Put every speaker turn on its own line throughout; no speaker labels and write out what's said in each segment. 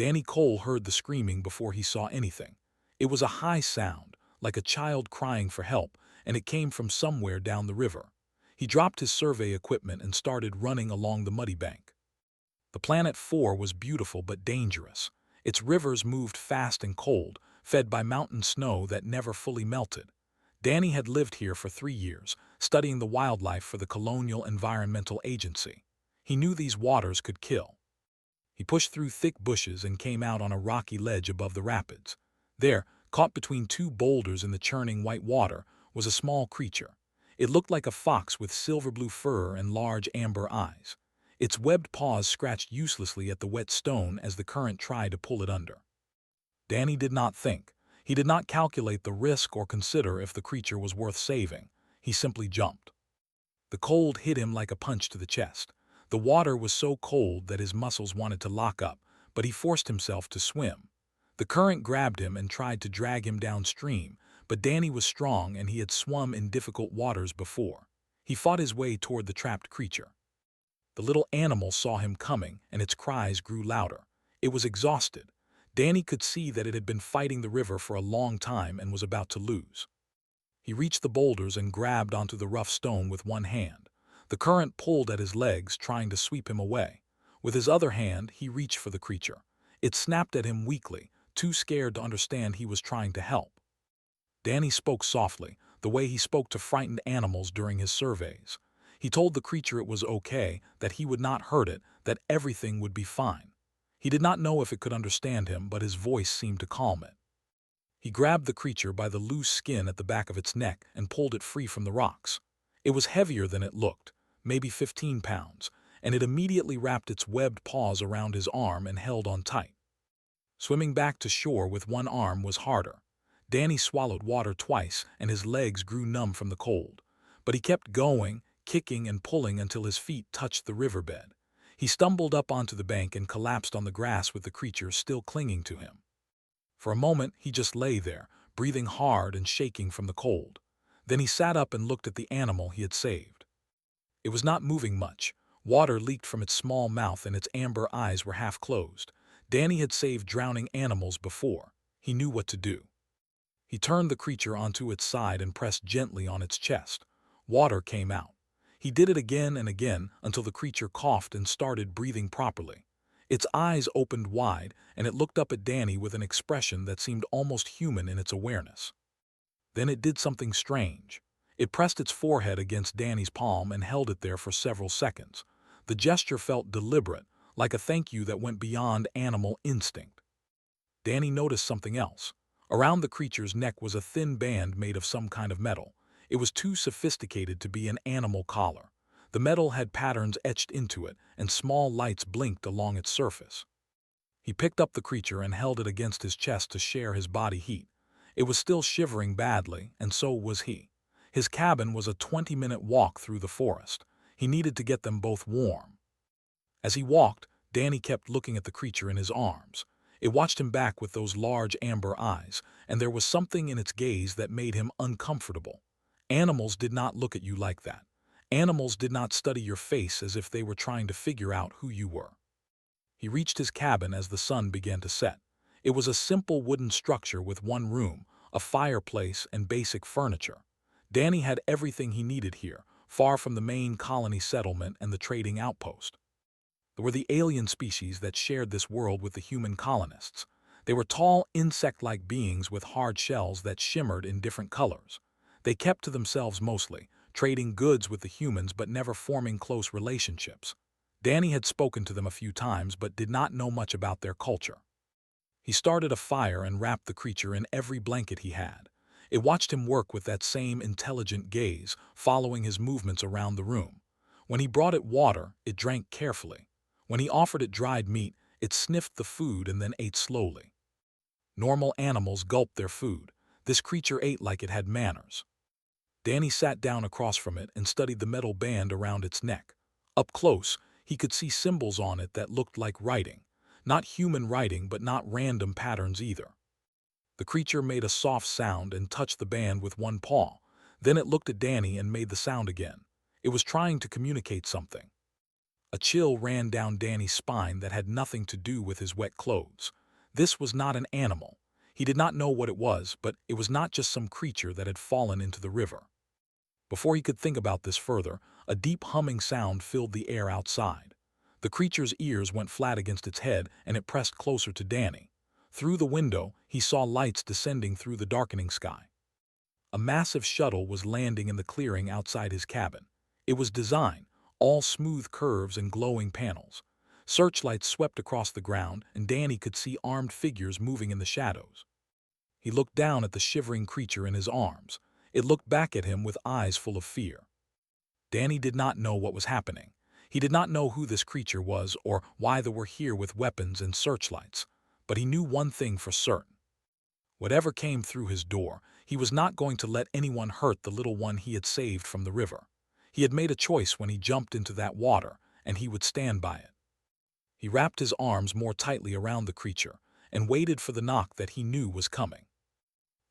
Danny Cole heard the screaming before he saw anything. It was a high sound, like a child crying for help, and it came from somewhere down the river. He dropped his survey equipment and started running along the muddy bank. The Planet 4 was beautiful but dangerous. Its rivers moved fast and cold, fed by mountain snow that never fully melted. Danny had lived here for 3 years, studying the wildlife for the Colonial Environmental Agency. He knew these waters could kill. He pushed through thick bushes and came out on a rocky ledge above the rapids. There, caught between two boulders in the churning white water, was a small creature. It looked like a fox with silver-blue fur and large amber eyes. Its webbed paws scratched uselessly at the wet stone as the current tried to pull it under. Danny did not think. He did not calculate the risk or consider if the creature was worth saving. He simply jumped. The cold hit him like a punch to the chest. The water was so cold that his muscles wanted to lock up, but he forced himself to swim. The current grabbed him and tried to drag him downstream, but Danny was strong and he had swum in difficult waters before. He fought his way toward the trapped creature. The little animal saw him coming, and its cries grew louder. It was exhausted. Danny could see that it had been fighting the river for a long time and was about to lose. He reached the boulders and grabbed onto the rough stone with one hand. The current pulled at his legs, trying to sweep him away. With his other hand, he reached for the creature. It snapped at him weakly, too scared to understand he was trying to help. Danny spoke softly, the way he spoke to frightened animals during his surveys. He told the creature it was okay, that he would not hurt it, that everything would be fine. He did not know if it could understand him, but his voice seemed to calm it. He grabbed the creature by the loose skin at the back of its neck and pulled it free from the rocks. It was heavier than it looked, maybe 15 pounds, and it immediately wrapped its webbed paws around his arm and held on tight. Swimming back to shore with one arm was harder. Danny swallowed water twice, and his legs grew numb from the cold. But he kept going, kicking and pulling until his feet touched the riverbed. He stumbled up onto the bank and collapsed on the grass with the creature still clinging to him. For a moment, he just lay there, breathing hard and shaking from the cold. Then he sat up and looked at the animal he had saved. It was not moving much. Water leaked from its small mouth and its amber eyes were half closed. Danny had saved drowning animals before. He knew what to do. He turned the creature onto its side and pressed gently on its chest. Water came out. He did it again and again until the creature coughed and started breathing properly. Its eyes opened wide, and it looked up at Danny with an expression that seemed almost human in its awareness. Then it did something strange. It pressed its forehead against Danny's palm and held it there for several seconds. The gesture felt deliberate, like a thank you that went beyond animal instinct. Danny noticed something else. Around the creature's neck was a thin band made of some kind of metal. It was too sophisticated to be an animal collar. The metal had patterns etched into it, and small lights blinked along its surface. He picked up the creature and held it against his chest to share his body heat. It was still shivering badly, and so was he. His cabin was a 20-minute walk through the forest. He needed to get them both warm. As he walked, Danny kept looking at the creature in his arms. It watched him back with those large amber eyes, and there was something in its gaze that made him uncomfortable. Animals did not look at you like that. Animals did not study your face as if they were trying to figure out who you were. He reached his cabin as the sun began to set. It was a simple wooden structure with one room, a fireplace, and basic furniture. Danny had everything he needed here, far from the main colony settlement and the trading outpost. There were the alien species that shared this world with the human colonists. They were tall, insect-like beings with hard shells that shimmered in different colors. They kept to themselves mostly, trading goods with the humans but never forming close relationships. Danny had spoken to them a few times but did not know much about their culture. He started a fire and wrapped the creature in every blanket he had. It watched him work with that same intelligent gaze, following his movements around the room. When he brought it water, it drank carefully. When he offered it dried meat, it sniffed the food and then ate slowly. Normal animals gulped their food. This creature ate like it had manners. Danny sat down across from it and studied the metal band around its neck. Up close, he could see symbols on it that looked like writing. Not human writing, but not random patterns either. The creature made a soft sound and touched the band with one paw. Then it looked at Danny and made the sound again. It was trying to communicate something. A chill ran down Danny's spine that had nothing to do with his wet clothes. This was not an animal. He did not know what it was, but it was not just some creature that had fallen into the river. Before he could think about this further, a deep humming sound filled the air outside. The creature's ears went flat against its head and it pressed closer to Danny. Through the window, he saw lights descending through the darkening sky. A massive shuttle was landing in the clearing outside his cabin. It was designed, all smooth curves and glowing panels. Searchlights swept across the ground, and Danny could see armed figures moving in the shadows. He looked down at the shivering creature in his arms. It looked back at him with eyes full of fear. Danny did not know what was happening. He did not know who this creature was or why they were here with weapons and searchlights. But he knew one thing for certain. Whatever came through his door, he was not going to let anyone hurt the little one he had saved from the river. He had made a choice when he jumped into that water, and he would stand by it. He wrapped his arms more tightly around the creature and waited for the knock that he knew was coming.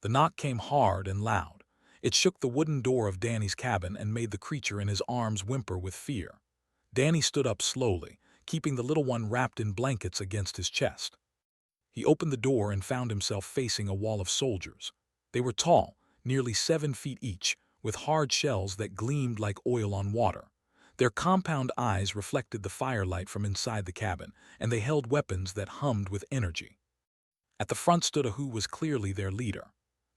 The knock came hard and loud. It shook the wooden door of Danny's cabin and made the creature in his arms whimper with fear. Danny stood up slowly, keeping the little one wrapped in blankets against his chest. He opened the door and found himself facing a wall of soldiers. They were tall, nearly 7 feet each, with hard shells that gleamed like oil on water. Their compound eyes reflected the firelight from inside the cabin, and they held weapons that hummed with energy. At the front stood a who was clearly their leader.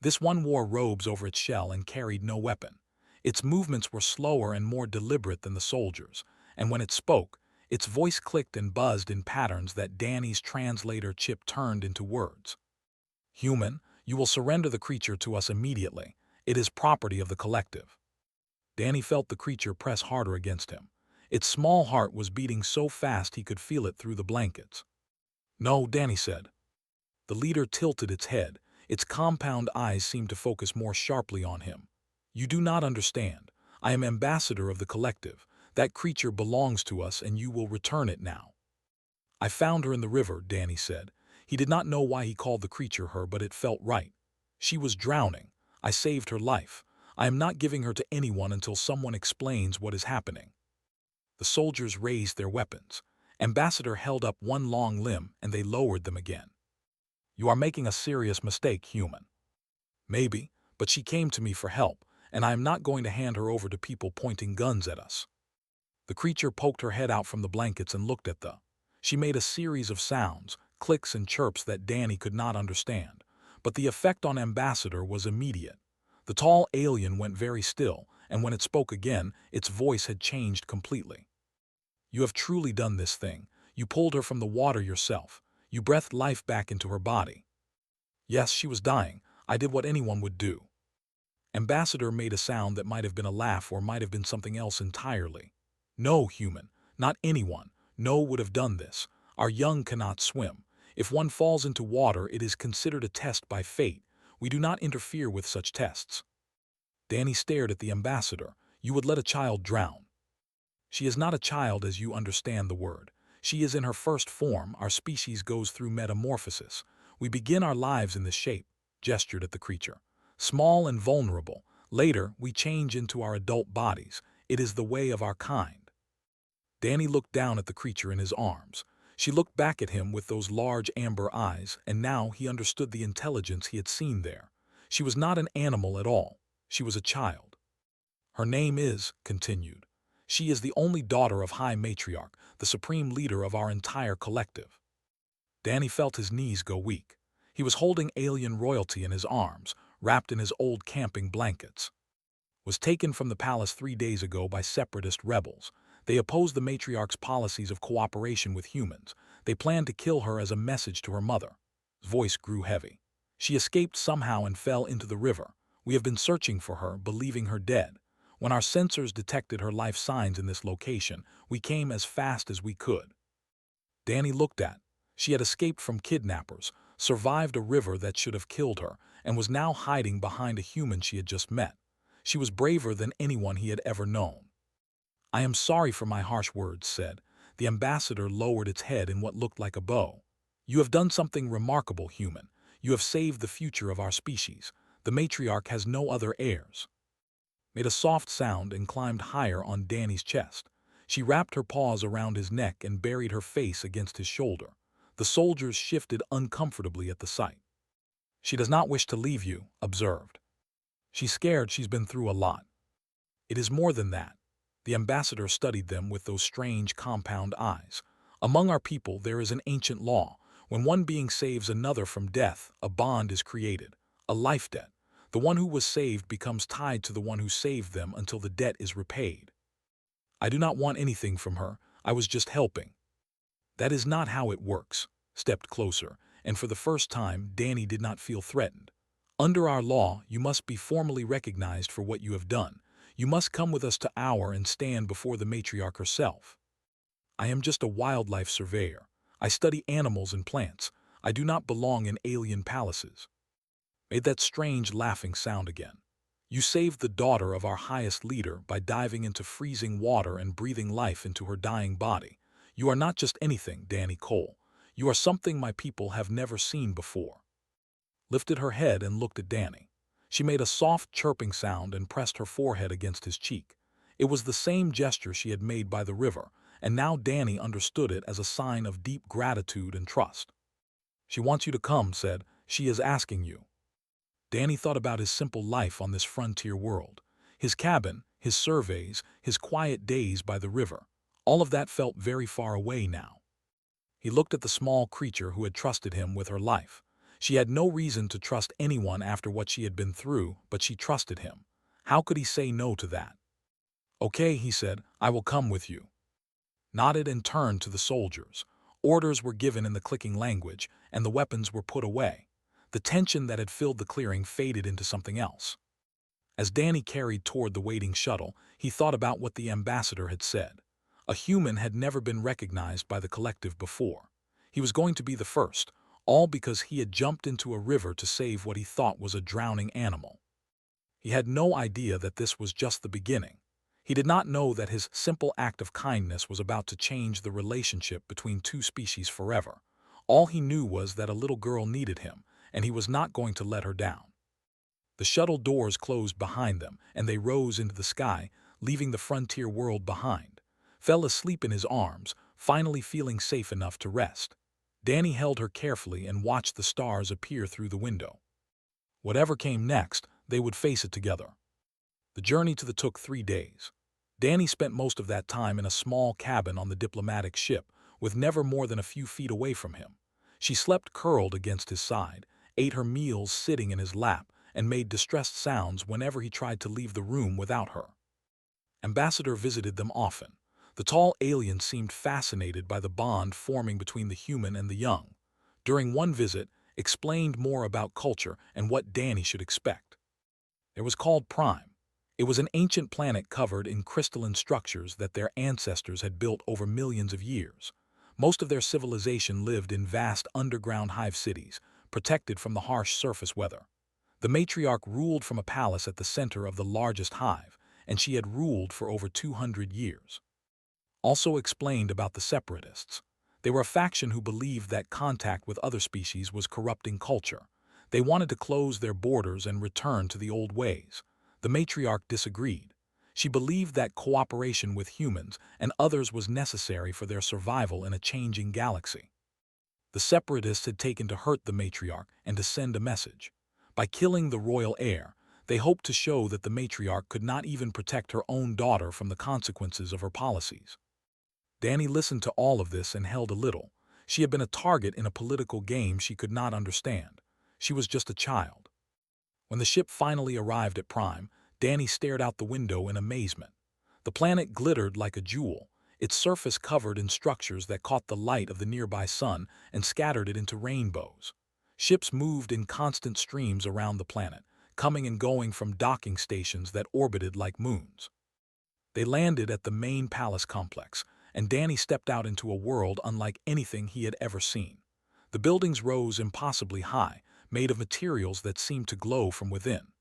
This one wore robes over its shell and carried no weapon. Its movements were slower and more deliberate than the soldiers, and when it spoke, its voice clicked and buzzed in patterns that Danny's translator chip turned into words. "Human, you will surrender the creature to us immediately. It is property of the collective." Danny felt the creature press harder against him. Its small heart was beating so fast he could feel it through the blankets. "No," Danny said. The leader tilted its head. Its compound eyes seemed to focus more sharply on him. "You do not understand. I am ambassador of the collective. That creature belongs to us and you will return it now." "I found her in the river," Danny said. He did not know why he called the creature her, but it felt right. "She was drowning. I saved her life. I am not giving her to anyone until someone explains what is happening." The soldiers raised their weapons. Ambassador held up one long limb and they lowered them again. "You are making a serious mistake, human." "Maybe, but she came to me for help, and I am not going to hand her over to people pointing guns at us." The creature poked her head out from the blankets and looked at the. She made a series of sounds, clicks and chirps that Danny could not understand, but the effect on Ambassador was immediate. The tall alien went very still, and when it spoke again, its voice had changed completely. "You have truly done this thing. You pulled her from the water yourself. You breathed life back into her body." "Yes, she was dying. I did what anyone would do." Ambassador made a sound that might have been a laugh or might have been something else entirely. "No, human, not anyone. No would have done this. Our young cannot swim. If one falls into water, it is considered a test by fate. We do not interfere with such tests." Danny stared at the ambassador. "You would let a child drown." "She is not a child as you understand the word. She is in her first form. Our species goes through metamorphosis. We begin our lives in this shape," gestured at the creature. "Small and vulnerable. Later, we change into our adult bodies. It is the way of our kind." Danny looked down at the creature in his arms. She looked back at him with those large amber eyes, and now he understood the intelligence he had seen there. She was not an animal at all. She was a child. "Her name is," continued. "She is the only daughter of High Matriarch, the supreme leader of our entire collective." Danny felt his knees go weak. He was holding alien royalty in his arms, wrapped in his old camping blankets. "Was taken from the palace 3 days ago by separatist rebels. They opposed the matriarch's policies of cooperation with humans. They planned to kill her as a message to her mother." His voice grew heavy. "She escaped somehow and fell into the river. We have been searching for her, believing her dead. When our sensors detected her life signs in this location, we came as fast as we could." Danny looked at. She had escaped from kidnappers, survived a river that should have killed her, and was now hiding behind a human she had just met. She was braver than anyone he had ever known. "I am sorry for my harsh words," said. The ambassador lowered its head in what looked like a bow. "You have done something remarkable, human. You have saved the future of our species. The matriarch has no other heirs." Made a soft sound and climbed higher on Danny's chest. She wrapped her paws around his neck and buried her face against his shoulder. The soldiers shifted uncomfortably at the sight. "She does not wish to leave you," observed. "She's scared. She's been through a lot." "It is more than that." The ambassador studied them with those strange compound eyes. "Among our people there is an ancient law. When one being saves another from death, a bond is created, a life debt. The one who was saved becomes tied to the one who saved them until the debt is repaid. I do not want anything from her. I was just helping." "That is not how it works." Stepped closer, and for the first time Danny did not feel threatened. "Under our law, you must be formally recognized for what you have done. You must come with us to our and stand before the matriarch herself." "I am just a wildlife surveyor. I study animals and plants. I do not belong in alien palaces." Made that strange laughing sound again. "You saved the daughter of our highest leader by diving into freezing water and breathing life into her dying body. You are not just anything, Danny Cole. You are something my people have never seen before." Lifted her head and looked at Danny. She made a soft chirping sound and pressed her forehead against his cheek. It was the same gesture she had made by the river, and now Danny understood it as a sign of deep gratitude and trust. "She wants you to come," said. "She is asking you." Danny thought about his simple life on this frontier world. His cabin, his surveys, his quiet days by the river. All of that felt very far away now. He looked at the small creature who had trusted him with her life. She had no reason to trust anyone after what she had been through, but she trusted him. How could he say no to that? "Okay," he said, "I will come with you." Nodded and turned to the soldiers. Orders were given in the clicking language, and the weapons were put away. The tension that had filled the clearing faded into something else. As Danny carried toward the waiting shuttle, he thought about what the ambassador had said. A human had never been recognized by the collective before. He was going to be the first, all because he had jumped into a river to save what he thought was a drowning animal. He had no idea that this was just the beginning. He did not know that his simple act of kindness was about to change the relationship between two species forever. All he knew was that a little girl needed him, and he was not going to let her down. The shuttle doors closed behind them, and they rose into the sky, leaving the frontier world behind. Fell asleep in his arms, finally feeling safe enough to rest. Danny held her carefully and watched the stars appear through the window. Whatever came next, they would face it together. The journey to the took 3 days. Danny spent most of that time in a small cabin on the diplomatic ship, with never more than a few feet away from him. She slept curled against his side, ate her meals sitting in his lap, and made distressed sounds whenever he tried to leave the room without her. Ambassador visited them often. The tall alien seemed fascinated by the bond forming between the human and the young. During one visit, explained more about culture and what Danny should expect. It was called Prime. It was an ancient planet covered in crystalline structures that their ancestors had built over millions of years. Most of their civilization lived in vast underground hive cities, protected from the harsh surface weather. The matriarch ruled from a palace at the center of the largest hive, and she had ruled for over 200 years. Also explained about the separatists. They were a faction who believed that contact with other species was corrupting culture. They wanted to close their borders and return to the old ways. The matriarch disagreed. She believed that cooperation with humans and others was necessary for their survival in a changing galaxy. The separatists had taken to hurt the matriarch and to send a message. By killing the royal heir, they hoped to show that the matriarch could not even protect her own daughter from the consequences of her policies. Danny listened to all of this and held a little. She had been a target in a political game she could not understand. She was just a child. When the ship finally arrived at Prime, Danny stared out the window in amazement. The planet glittered like a jewel, its surface covered in structures that caught the light of the nearby sun and scattered it into rainbows. Ships moved in constant streams around the planet, coming and going from docking stations that orbited like moons. They landed at the main palace complex, and Danny stepped out into a world unlike anything he had ever seen. The buildings rose impossibly high, made of materials that seemed to glow from within.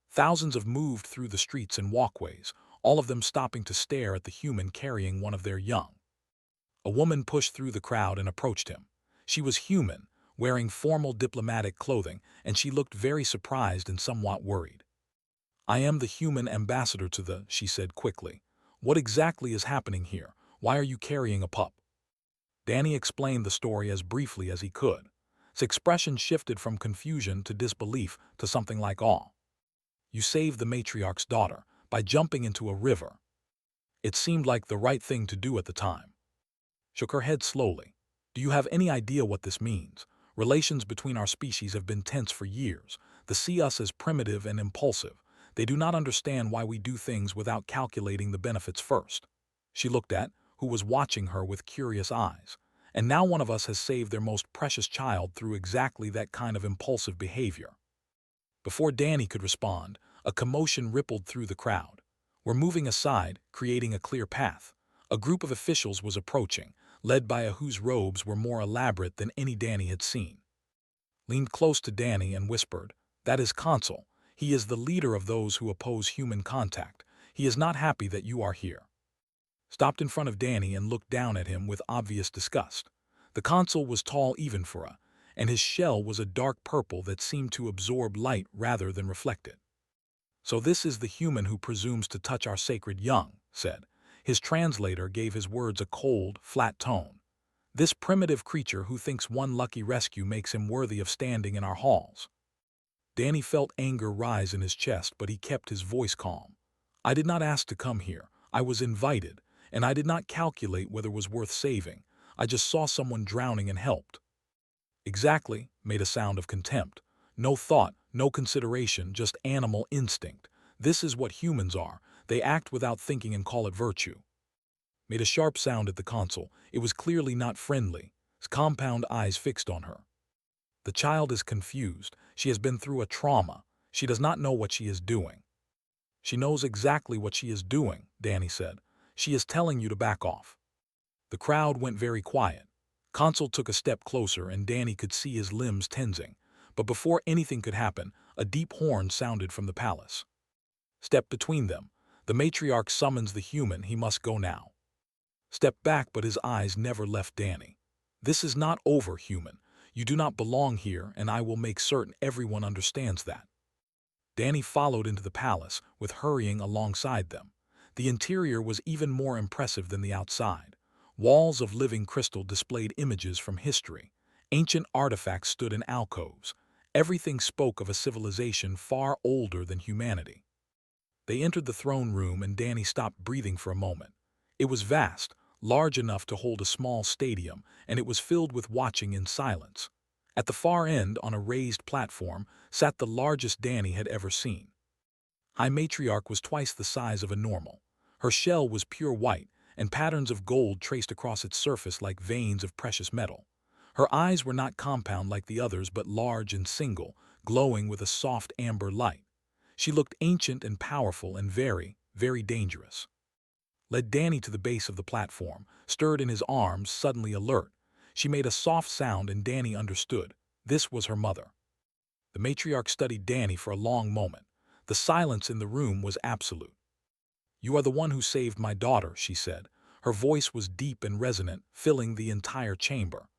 Thousands of moved through the streets and walkways, all of them stopping to stare at the human carrying one of their young. A woman pushed through the crowd and approached him. She was human, wearing formal diplomatic clothing, and she looked very surprised and somewhat worried. "I am the human ambassador to the," she said quickly. "What exactly is happening here? Why are you carrying a pup? Danny explained the story as briefly as he could. His expression shifted from confusion to disbelief to something like awe. You saved the matriarch's daughter by jumping into a river. It seemed like the right thing to do at the time. Shook her head slowly. Do you have any idea what this means? Relations between our species have been tense for years. They see us as primitive and impulsive. They do not understand why we do things without calculating the benefits first. She looked at, who was watching her with curious eyes. And now one of us has saved their most precious child through exactly that kind of impulsive behavior. Before Danny could respond, a commotion rippled through the crowd. We're moving aside, creating a clear path. A group of officials was approaching, led by a whose robes were more elaborate than any Danny had seen. Leaned close to Danny and whispered, "That is Consul. He is the leader of those who oppose human contact. He is not happy that you are here." Stopped in front of Danny and looked down at him with obvious disgust. The Consul was tall even for a, and his shell was a dark purple that seemed to absorb light rather than reflect it. "So this is the human who presumes to touch our sacred young," said. His translator gave his words a cold, flat tone. "This primitive creature who thinks one lucky rescue makes him worthy of standing in our halls." Danny felt anger rise in his chest, but he kept his voice calm. "I did not ask to come here. I was invited, and I did not calculate whether it was worth saving. I just saw someone drowning and helped." "Exactly," made a sound of contempt. "No thought, no consideration, just animal instinct. This is what humans are. They act without thinking and call it virtue." Made a sharp sound at the Consul. It was clearly not friendly, his compound eyes fixed on her. "The child is confused. She has been through a trauma. She does not know what she is doing." "She knows exactly what she is doing," Danny said. "She is telling you to back off." The crowd went very quiet. Consul took a step closer and Danny could see his limbs tensing. But before anything could happen, a deep horn sounded from the palace. Step between them. The matriarch summons the human. He must go now. Stepped back, but his eyes never left Danny. "This is not over, human. You do not belong here, and I will make certain everyone understands that." Danny followed into the palace, with hurrying alongside them. The interior was even more impressive than the outside. Walls of living crystal displayed images from history. Ancient artifacts stood in alcoves. Everything spoke of a civilization far older than humanity. They entered the throne room and Danny stopped breathing for a moment. It was vast, large enough to hold a small stadium, and it was filled with watching in silence. At the far end, on a raised platform, sat the largest Danny had ever seen. High Matriarch was twice the size of a normal. Her shell was pure white, and patterns of gold traced across its surface like veins of precious metal. Her eyes were not compound like the others, but large and single, glowing with a soft amber light. She looked ancient and powerful and very, very dangerous. Led Danny to the base of the platform, stirred in his arms, suddenly alert. She made a soft sound and Danny understood. This was her mother. The matriarch studied Danny for a long moment. The silence in the room was absolute. "You are the one who saved my daughter," she said. Her voice was deep and resonant, filling the entire chamber.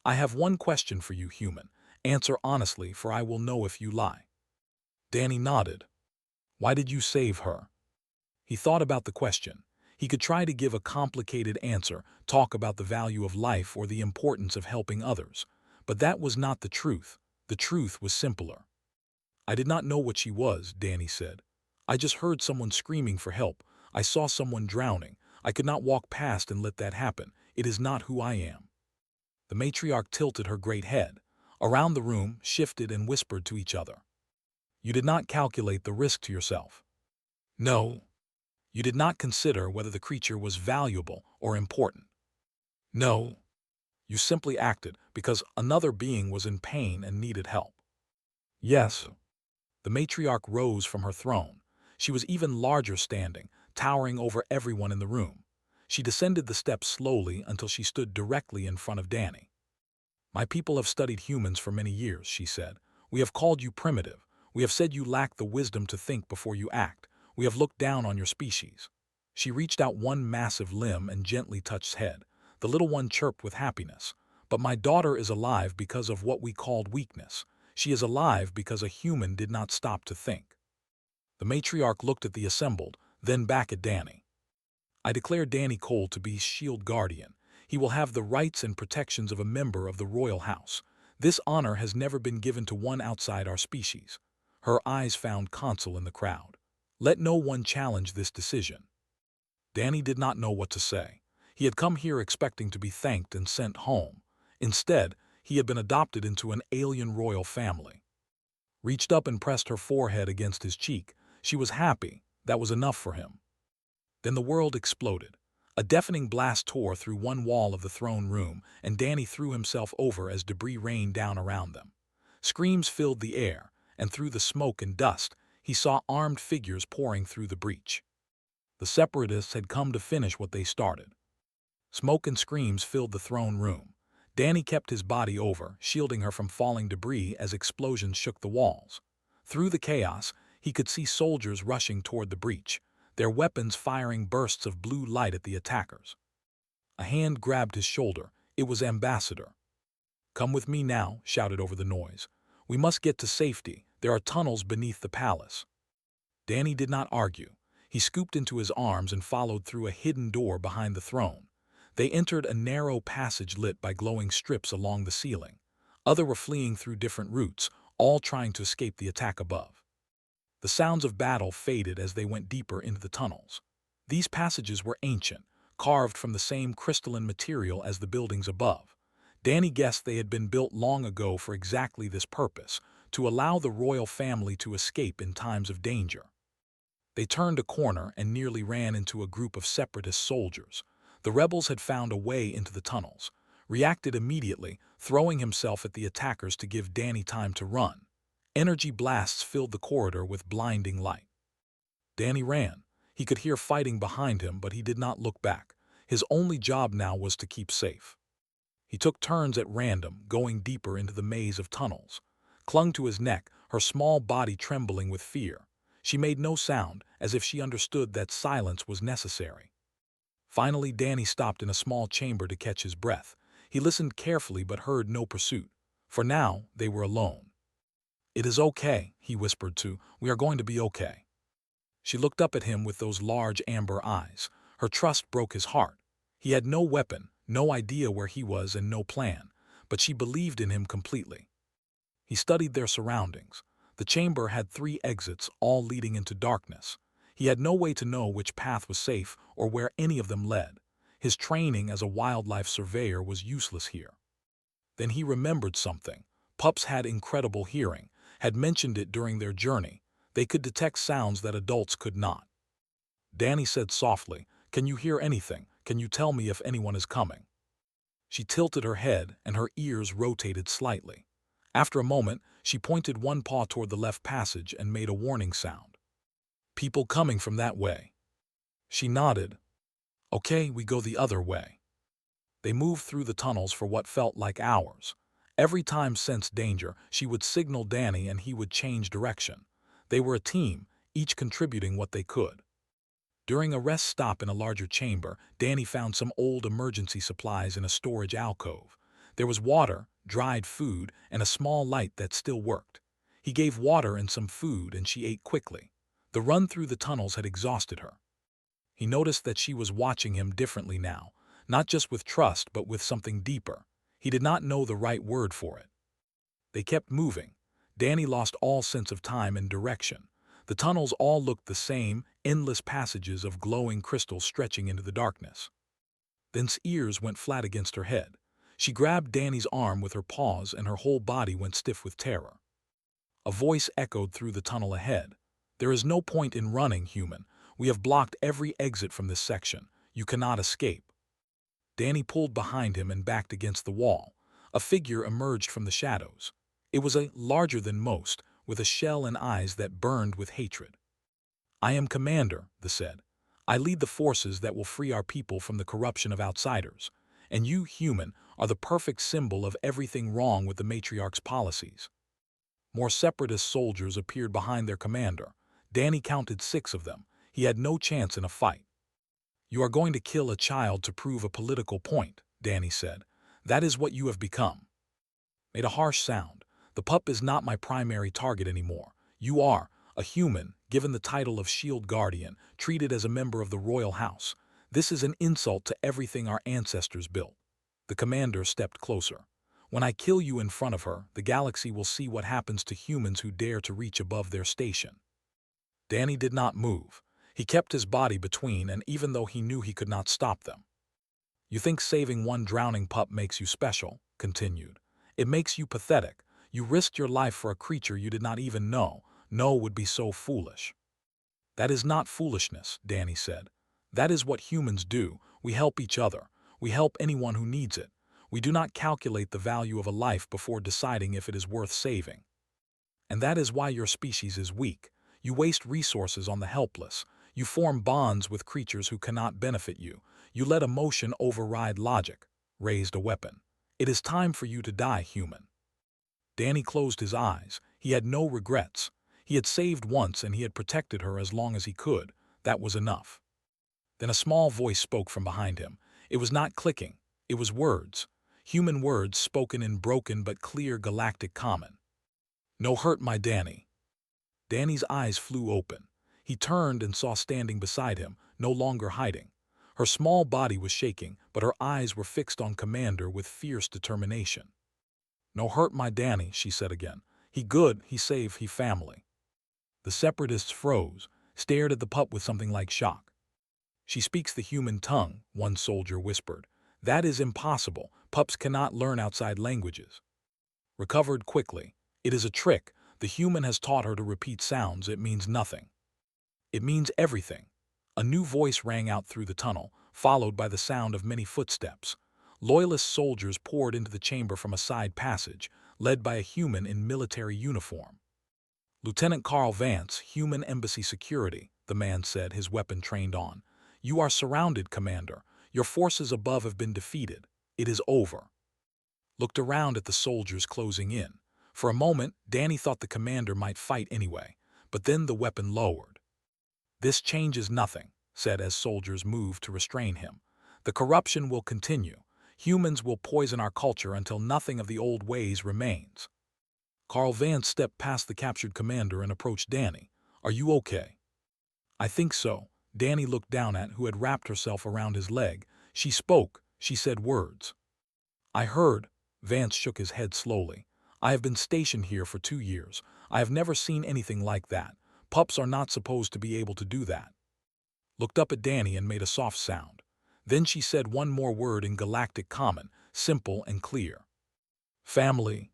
"I have one question for you, human. Answer honestly, for I will know if you lie." Danny nodded. "Why did you save her?" He thought about the question. He could try to give a complicated answer, talk about the value of life or the importance of helping others. But that was not the truth. The truth was simpler. "I did not know what she was," Danny said. "I just heard someone screaming for help. I saw someone drowning. I could not walk past and let that happen. It is not who I am." The matriarch tilted her great head. Around the room, shifted and whispered to each other. "You did not calculate the risk to yourself. No. You did not consider whether the creature was valuable or important. No. You simply acted because another being was in pain and needed help." "Yes." The matriarch rose from her throne. She was even larger standing, towering over everyone in the room. She descended the steps slowly until she stood directly in front of Danny. "My people have studied humans for many years," she said. "We have called you primitive. We have said you lack the wisdom to think before you act. We have looked down on your species." She reached out one massive limb and gently touched his head. The little one chirped with happiness. "But my daughter is alive because of what we called weakness. She is alive because a human did not stop to think." The matriarch looked at the assembled, then back at Danny. I declare Danny Cole to be Shield Guardian. He will have the rights and protections of a member of the royal house. This honor has never been given to one outside our species. Her eyes found counsel in the crowd. Let no one challenge this decision. Danny did not know what to say. He had come here expecting to be thanked and sent home. Instead, he had been adopted into an alien royal family. Reached up and pressed her forehead against his cheek. She was happy. That was enough for him. Then the world exploded. A deafening blast tore through one wall of the throne room, and Danny threw himself over as debris rained down around them. Screams filled the air, and through the smoke and dust, he saw armed figures pouring through the breach. The Separatists had come to finish what they started. Smoke and screams filled the throne room. Danny kept his body over, shielding her from falling debris as explosions shook the walls. Through the chaos, he could see soldiers rushing toward the breach, their weapons firing bursts of blue light at the attackers. A hand grabbed his shoulder. It was Ambassador. "Come with me now," shouted over the noise. "We must get to safety. There are tunnels beneath the palace." Danny did not argue. He scooped into his arms and followed through a hidden door behind the throne. They entered a narrow passage lit by glowing strips along the ceiling. Others were fleeing through different routes, all trying to escape the attack above. The sounds of battle faded as they went deeper into the tunnels. These passages were ancient, carved from the same crystalline material as the buildings above. Danny guessed they had been built long ago for exactly this purpose, to allow the royal family to escape in times of danger. They turned a corner and nearly ran into a group of separatist soldiers. The rebels had found a way into the tunnels, reacted immediately, throwing himself at the attackers to give Danny time to run. Energy blasts filled the corridor with blinding light. Danny ran. He could hear fighting behind him, but he did not look back. His only job now was to keep safe. He took turns at random, going deeper into the maze of tunnels. Clung to his neck, her small body trembling with fear. She made no sound, as if she understood that silence was necessary. Finally, Danny stopped in a small chamber to catch his breath. He listened carefully but heard no pursuit. For now, they were alone. "It is okay," he whispered to. "We are going to be okay." She looked up at him with those large amber eyes. Her trust broke his heart. He had no weapon, no idea where he was, and no plan, but she believed in him completely. He studied their surroundings. The chamber had 3 exits, all leading into darkness. He had no way to know which path was safe or where any of them led. His training as a wildlife surveyor was useless here. Then he remembered something. Pups had incredible hearing, had mentioned it during their journey. They could detect sounds that adults could not. Danny said softly, "Can you hear anything? Can you tell me if anyone is coming?" She tilted her head, and her ears rotated slightly. After a moment, she pointed one paw toward the left passage and made a warning sound. "People coming from that way." She nodded. "Okay, we go the other way." They moved through the tunnels for what felt like hours. Every time sensed danger, she would signal Danny and he would change direction. They were a team, each contributing what they could. During a rest stop in a larger chamber, Danny found some old emergency supplies in a storage alcove. There was water, dried food, and a small light that still worked. He gave water and some food, and she ate quickly. The run through the tunnels had exhausted her. He noticed that she was watching him differently now, not just with trust but with something deeper. He did not know the right word for it. They kept moving. Danny lost all sense of time and direction. The tunnels all looked the same, endless passages of glowing crystal stretching into the darkness. Then's ears went flat against her head. She grabbed Danny's arm with her paws and her whole body went stiff with terror. A voice echoed through the tunnel ahead. "There is no point in running, human. We have blocked every exit from this section. You cannot escape." Danny pulled behind him and backed against the wall. A figure emerged from the shadows. It was a larger than most, with a shell and eyes that burned with hatred. "I am Commander," they said. "I lead the forces that will free our people from the corruption of outsiders. And you, human, are the perfect symbol of everything wrong with the matriarch's policies." More separatist soldiers appeared behind their commander. Danny counted 6 of them. He had no chance in a fight. "You are going to kill a child to prove a political point," Danny said. "That is what you have become." Made a harsh sound. "The pup is not my primary target anymore. You are, a human, given the title of Shield Guardian, treated as a member of the royal house. This is an insult to everything our ancestors built. The commander stepped closer. When I kill you in front of her, the galaxy will see what happens to humans who dare to reach above their station. Danny did not move. He kept his body between, and even though he knew he could not stop them. You think saving one drowning pup makes you special, continued. It makes you pathetic. You risked your life for a creature you did not even know would be so foolish. That is not foolishness, Danny said. That is what humans do. We help each other. We help anyone who needs it. We do not calculate the value of a life before deciding if it is worth saving. And that is why your species is weak. You waste resources on the helpless. You form bonds with creatures who cannot benefit you. You let emotion override logic. Raised a weapon. It is time for you to die, human. Danny closed his eyes. He had no regrets. He had saved once and he had protected her as long as he could. That was enough. Then a small voice spoke from behind him. It was not clicking. It was words. Human words spoken in broken but clear galactic common. No hurt, my Danny. Danny's eyes flew open. He turned and saw standing beside him, no longer hiding. Her small body was shaking, but her eyes were fixed on Commander with fierce determination. No hurt, my Danny, she said again. He good, he safe, he family. The separatists froze, stared at the pup with something like shock. She speaks the human tongue, one soldier whispered. That is impossible. Pups cannot learn outside languages. Recovered quickly. It is a trick. The human has taught her to repeat sounds. It means nothing. It means everything. A new voice rang out through the tunnel, followed by the sound of many footsteps. Loyalist soldiers poured into the chamber from a side passage, led by a human in military uniform. Lieutenant Carl Vance, Human Embassy Security, the man said, his weapon trained on. You are surrounded, Commander. Your forces above have been defeated. It is over. Looked around at the soldiers closing in. For a moment, Danny thought the commander might fight anyway, but then the weapon lowered. This changes nothing, said as soldiers moved to restrain him. The corruption will continue. Humans will poison our culture until nothing of the old ways remains. Carl Vance stepped past the captured commander and approached Danny. Are you okay? I think so. Danny looked down at who had wrapped herself around his leg. She spoke. She said words. I heard. Vance shook his head slowly. I have been stationed here for 2 years. I have never seen anything like that. Pups are not supposed to be able to do that. Looked up at Danny and made a soft sound. Then she said one more word in galactic common, simple and clear. Family.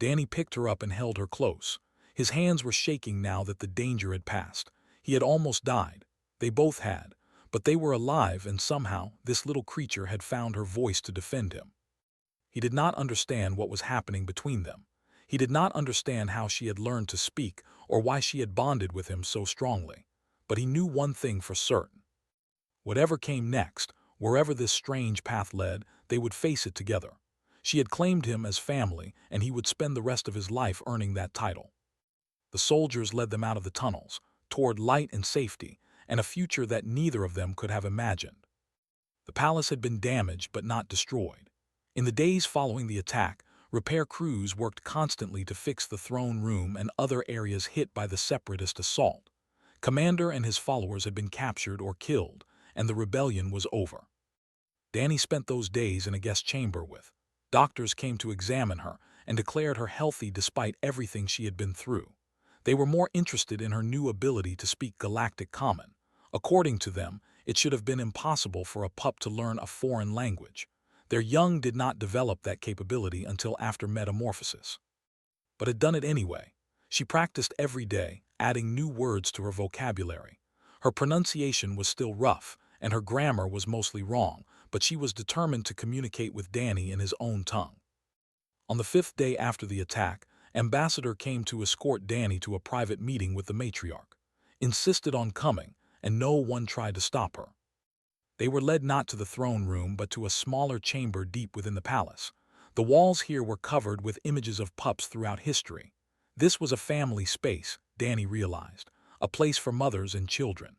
Danny picked her up and held her close. His hands were shaking now that the danger had passed. He had almost died. They both had. But they were alive, and somehow this little creature had found her voice to defend him. He did not understand what was happening between them. He did not understand how she had learned to speak or why she had bonded with him so strongly. But he knew one thing for certain. Whatever came next, wherever this strange path led, they would face it together. She had claimed him as family, and he would spend the rest of his life earning that title. The soldiers led them out of the tunnels, toward light and safety, and a future that neither of them could have imagined. The palace had been damaged but not destroyed. In the days following the attack, repair crews worked constantly to fix the throne room and other areas hit by the separatist assault. Commander and his followers had been captured or killed, and the rebellion was over. Danny spent those days in a guest chamber with. Doctors came to examine her and declared her healthy despite everything she had been through. They were more interested in her new ability to speak galactic common. According to them, it should have been impossible for a pup to learn a foreign language. Their young did not develop that capability until after metamorphosis. But had done it anyway. She practiced every day, adding new words to her vocabulary. Her pronunciation was still rough, and her grammar was mostly wrong, but she was determined to communicate with Danny in his own tongue. On the 5th day after the attack, Ambassador came to escort Danny to a private meeting with the matriarch. Insisted on coming, and no one tried to stop her. They were led not to the throne room but to a smaller chamber deep within the palace. The walls here were covered with images of pups throughout history. This was a family space, Danny realized, a place for mothers and children.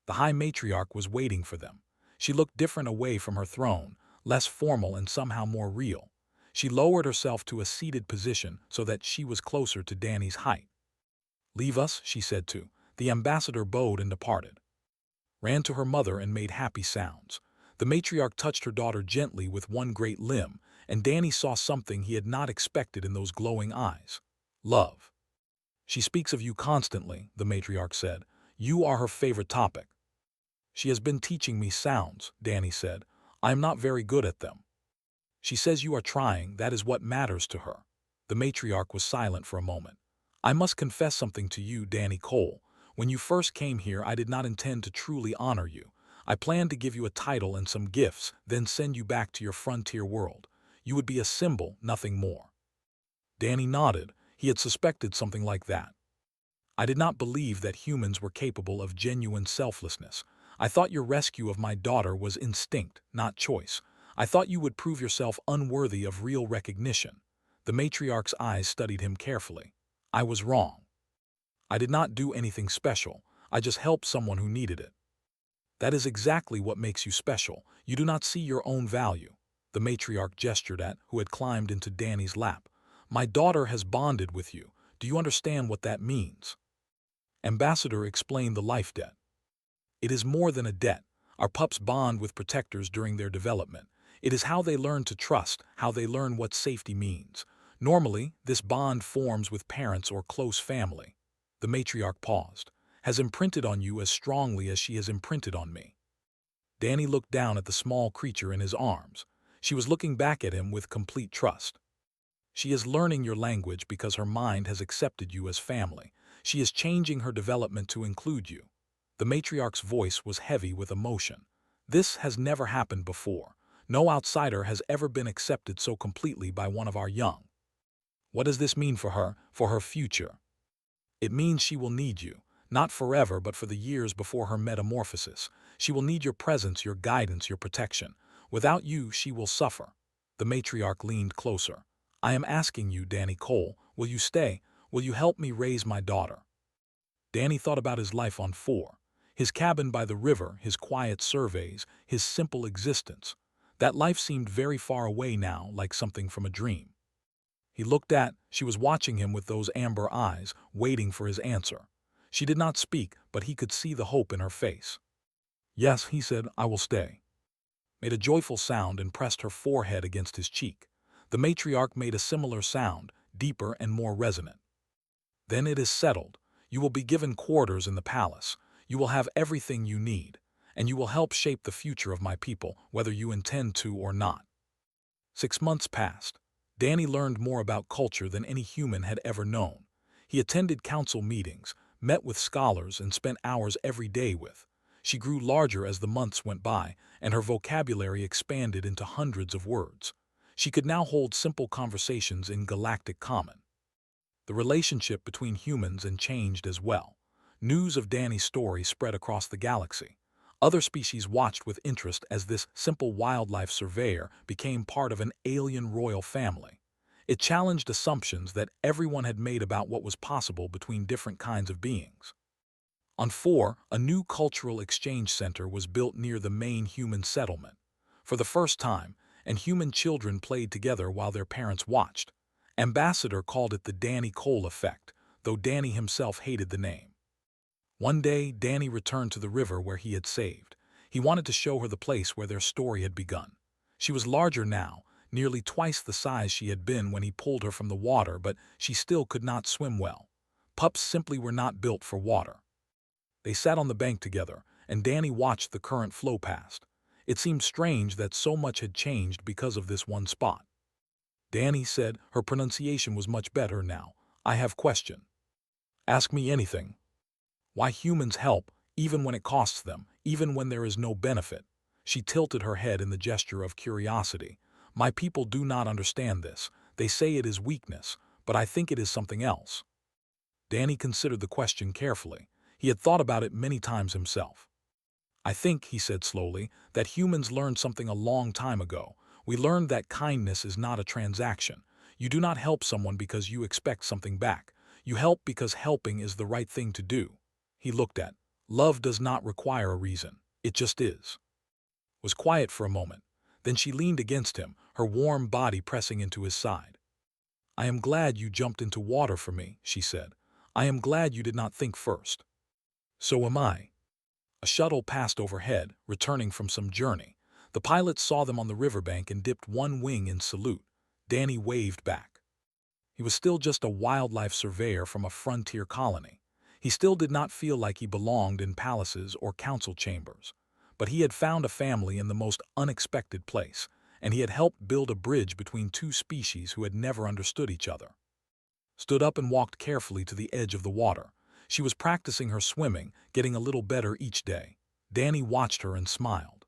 The High Matriarch was waiting for them. She looked different away from her throne, less formal and somehow more real. She lowered herself to a seated position so that she was closer to Danny's height. Leave us, she said to. The ambassador bowed and departed. ran to her mother and made happy sounds. The matriarch touched her daughter gently with one great limb, and Danny saw something he had not expected in those glowing eyes. Love. She speaks of you constantly, the matriarch said. You are her favorite topic. She has been teaching me sounds, Danny said. I am not very good at them. She says you are trying, that is what matters to her. The matriarch was silent for a moment. I must confess something to you, Danny Cole. When you first came here, I did not intend to truly honor you. I planned to give you a title and some gifts, then send you back to your frontier world. You would be a symbol, nothing more. Danny nodded. He had suspected something like that. I did not believe that humans were capable of genuine selflessness. I thought your rescue of my daughter was instinct, not choice. I thought you would prove yourself unworthy of real recognition. The matriarch's eyes studied him carefully. I was wrong. I did not do anything special. I just helped someone who needed it. That is exactly what makes you special. You do not see your own value. The matriarch gestured at who had climbed into Danny's lap. My daughter has bonded with you. Do you understand what that means? Ambassador explained the life debt. It is more than a debt. Our pups bond with protectors during their development. It is how they learn to trust, how they learn what safety means. Normally, this bond forms with parents or close family. The matriarch paused. Has imprinted on you as strongly as she has imprinted on me. Danny looked down at the small creature in his arms. She was looking back at him with complete trust. She is learning your language because her mind has accepted you as family. She is changing her development to include you. The matriarch's voice was heavy with emotion. This has never happened before. No outsider has ever been accepted so completely by one of our young. What does this mean for her future? It means she will need you, not forever but for the years before her metamorphosis. She will need your presence, your guidance, your protection. Without you, she will suffer. The matriarch leaned closer. I am asking you, Danny Cole, will you stay? Will you help me raise my daughter? Danny thought about his life on 4. His cabin by the river, his quiet surveys, his simple existence. That life seemed very far away now, like something from a dream. He looked at, she was watching him with those amber eyes, waiting for his answer. She did not speak, but he could see the hope in her face. Yes, he said, I will stay. Made a joyful sound and pressed her forehead against his cheek. The matriarch made a similar sound, deeper and more resonant. Then it is settled. You will be given quarters in the palace. You will have everything you need, and you will help shape the future of my people, whether you intend to or not. 6 months passed. Danny learned more about culture than any human had ever known. He attended council meetings, met with scholars, and spent hours every day with. She grew larger as the months went by, and her vocabulary expanded into hundreds of words. She could now hold simple conversations in galactic common. The relationship between humans and changed as well. News of Danny's story spread across the galaxy. Other species watched with interest as this simple wildlife surveyor became part of an alien royal family. It challenged assumptions that everyone had made about what was possible between different kinds of beings. On 4, a new cultural exchange center was built near the main human settlement. For the first time, and human children played together while their parents watched. Ambassador called it the Danny Cole effect, though Danny himself hated the name. One day, Danny returned to the river where he had saved. He wanted to show her the place where their story had begun. She was larger now, nearly twice the size she had been when he pulled her from the water, but she still could not swim well. Pups simply were not built for water. They sat on the bank together, and Danny watched the current flow past. It seemed strange that so much had changed because of this one spot. Danny said her pronunciation was much better now. I have question. Ask me anything. Why humans help, even when it costs them, even when there is no benefit. She tilted her head in the gesture of curiosity. My people do not understand this. They say it is weakness, but I think it is something else. Danny considered the question carefully. He had thought about it many times himself. I think, he said slowly, that humans learned something a long time ago. We learned that kindness is not a transaction. You do not help someone because you expect something back. You help because helping is the right thing to do. He looked at. Love does not require a reason. It just is. Was quiet for a moment. Then she leaned against him, her warm body pressing into his side. I am glad you jumped into water for me, she said. I am glad you did not think first. So am I. A shuttle passed overhead, returning from some journey. The pilot saw them on the riverbank and dipped one wing in salute. Danny waved back. He was still just a wildlife surveyor from a frontier colony. He still did not feel like he belonged in palaces or council chambers. But he had found a family in the most unexpected place, and he had helped build a bridge between two species who had never understood each other. Stood up and walked carefully to the edge of the water. She was practicing her swimming, getting a little better each day. Danny watched her and smiled.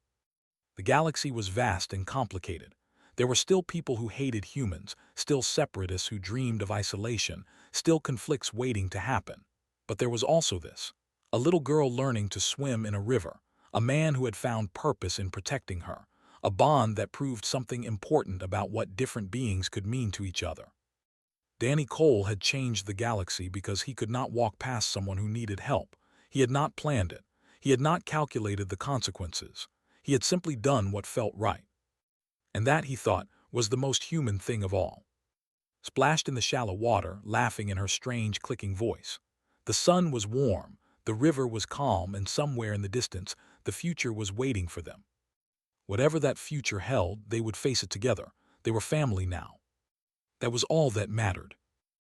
The galaxy was vast and complicated. There were still people who hated humans, still separatists who dreamed of isolation, still conflicts waiting to happen. But there was also this. A little girl learning to swim in a river, a man who had found purpose in protecting her, a bond that proved something important about what different beings could mean to each other. Danny Cole had changed the galaxy because he could not walk past someone who needed help. He had not planned it. He had not calculated the consequences. He had simply done what felt right. And that, he thought, was the most human thing of all. Splashed in the shallow water, laughing in her strange, clicking voice. The sun was warm, the river was calm, and somewhere in the distance, the future was waiting for them. Whatever that future held, they would face it together. They were family now. That was all that mattered.